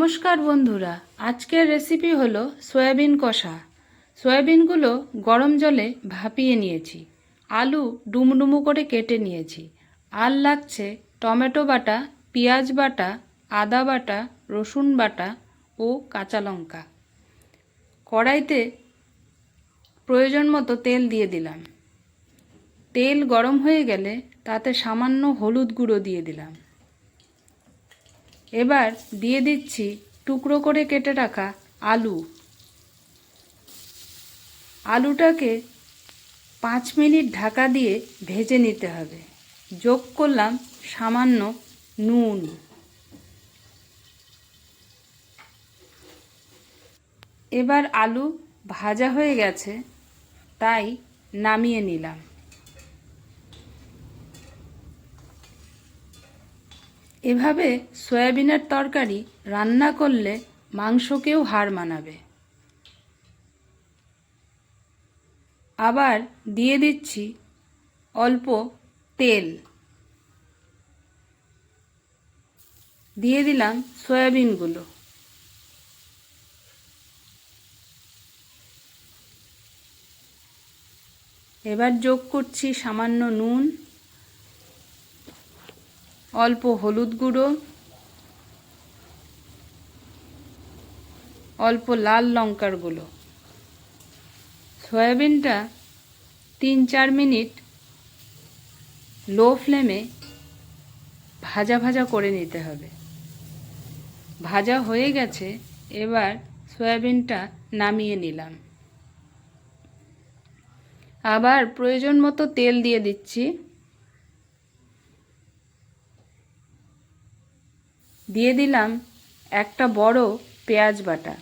নমস্কার বন্ধুরা, আজকের রেসিপি হলো সয়াবিন কষা। সয়াবিনগুলো গরম জলে ভাপিয়ে নিয়েছি, আলু ডুমডুমু করে কেটে নিয়েছি, আর লাগছে টমেটো বাটা, পেঁয়াজ বাটা, আদা বাটা, রসুন বাটা ও কাঁচা লঙ্কা। কড়াইতে প্রয়োজন মতো তেল দিয়ে দিলাম। তেল গরম হয়ে গেলে তাতে সামান্য হলুদ গুঁড়ো দিয়ে দিলাম। এবার দিয়ে দিচ্ছি টুকরো করে কেটে রাখা আলু। আলুটাকে 5 মিনিট ঢাকা দিয়ে ভেজে নিতে হবে। যোগ করলাম সামান্য নুন। এবার আলু ভাজা হয়ে গেছে, তাই নামিয়ে নিলাম। এভাবে সয়াবিনের তরকারি রান্না করলে মাংসকেও হার মানাবে। আবার দিয়ে দিচ্ছি অল্প তেল, দিয়ে দিলাম সয়াবিনগুলো। এবার যোগ করছি সামান্য নুন, অল্প হলুদ গুঁড়ো, অল্প লাল লঙ্কার গুঁড়ো। সয়াবিনটা 3-4 মিনিট লো ফ্লেমে ভাজা ভাজা করে নিতে হবে। ভাজা হয়ে গেছে, এবার সয়াবিনটা নামিয়ে নিলাম। আবার প্রয়োজন মতো তেল দিয়ে দিচ্ছি। দিয়ে দিলাম একটা বড় পেঁয়াজ বাটা।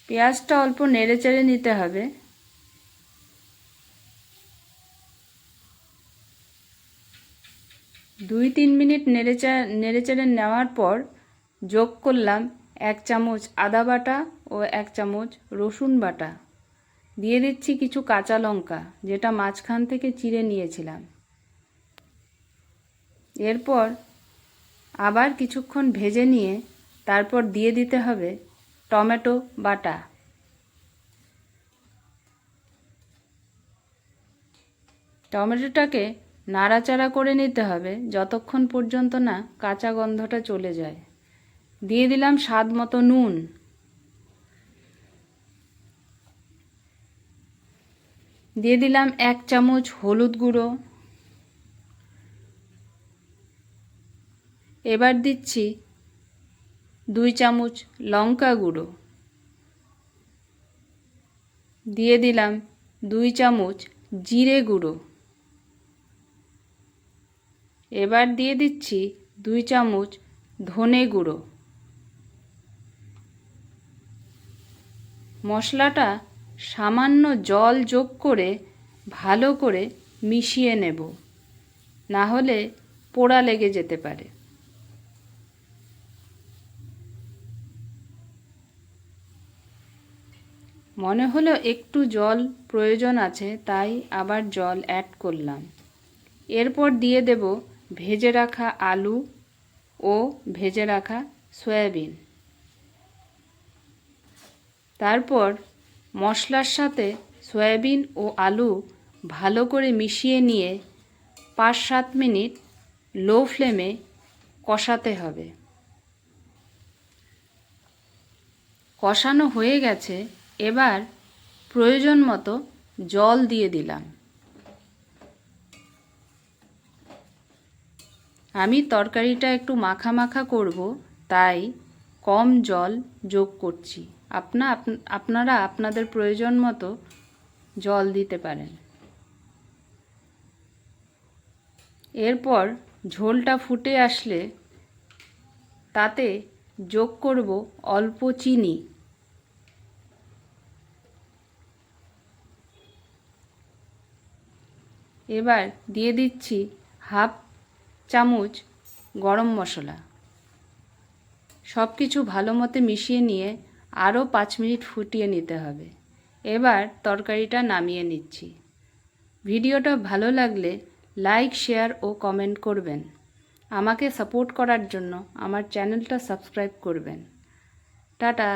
পেঁয়াজটা অল্প নেড়েচেড়ে নিতে হবে। দুই 3 মিনিট নেড়েচেড়ে নেওয়ার পর যোগ করলাম 1 চামচ আদা বাটা ও 1 চামচ রসুন বাটা। দিয়ে দিচ্ছি কিছু কাঁচা লঙ্কা, যেটা মাঝখান থেকে চিড়ে নিয়েছিলাম। এরপর আবার কিছুক্ষণ ভেজে নিয়ে তারপর দিয়ে দিতে হবে টমেটো বাটা। টমেটোটাকে নাড়াচাড়া করে নিতে হবে যতক্ষণ পর্যন্ত না কাঁচা গন্ধটা চলে যায়। দিয়ে দিলাম স্বাদ মতো নুন। দিয়ে দিলাম 1 চামচ হলুদ গুঁড়ো। এবার দিচ্ছি 2 চামচ লঙ্কা গুঁড়ো। দিয়ে দিলাম 2 চামচ জিরে গুঁড়ো। এবার দিয়ে দিচ্ছি 2 চামচ ধনে গুঁড়ো। মশলাটা সামান্য জল যোগ করে ভালো করে মিশিয়ে নেব, না হলে পোড়া লেগে যেতে পারে। মনে হলো একটু জল প্রয়োজন আছে, তাই আবার জল অ্যাড করলাম। এরপর দিয়ে দেব ভেজে রাখা আলু ও ভেজে রাখা সয়াবিন। তারপর মশলার সাথে সয়াবিন ও আলু ভালো করে মিশিয়ে নিয়ে 5-7 মিনিট লো ফ্লেমে কষাতে হবে। কষানো হয়ে গেছে, এবার প্রয়োজন মতো জল দিয়ে দিলাম। আমি তরকারিটা একটু মাখা মাখা করব, তাই কম জল যোগ করছি। আপনারা আপনাদের প্রয়োজন মতো জল দিতে পারেন। এরপর ঝোলটা ফুটে আসলে তাতে যোগ করব অল্প চিনি। এবার দিয়ে দিচ্ছি 1/2 চামচ গরম মশলা। সব কিছু ভালো মতো মিশিয়ে নিয়ে আরও 5 মিনিট ফুটিয়ে নিতে হবে। এবার তরকারিটা নামিয়ে নিচ্ছি। ভিডিওটা ভালো লাগলে লাইক, শেয়ার ও কমেন্ট করবেন। আমাকে সাপোর্ট করার জন্য আমার চ্যানেলটা সাবস্ক্রাইব করবেন। টাটা।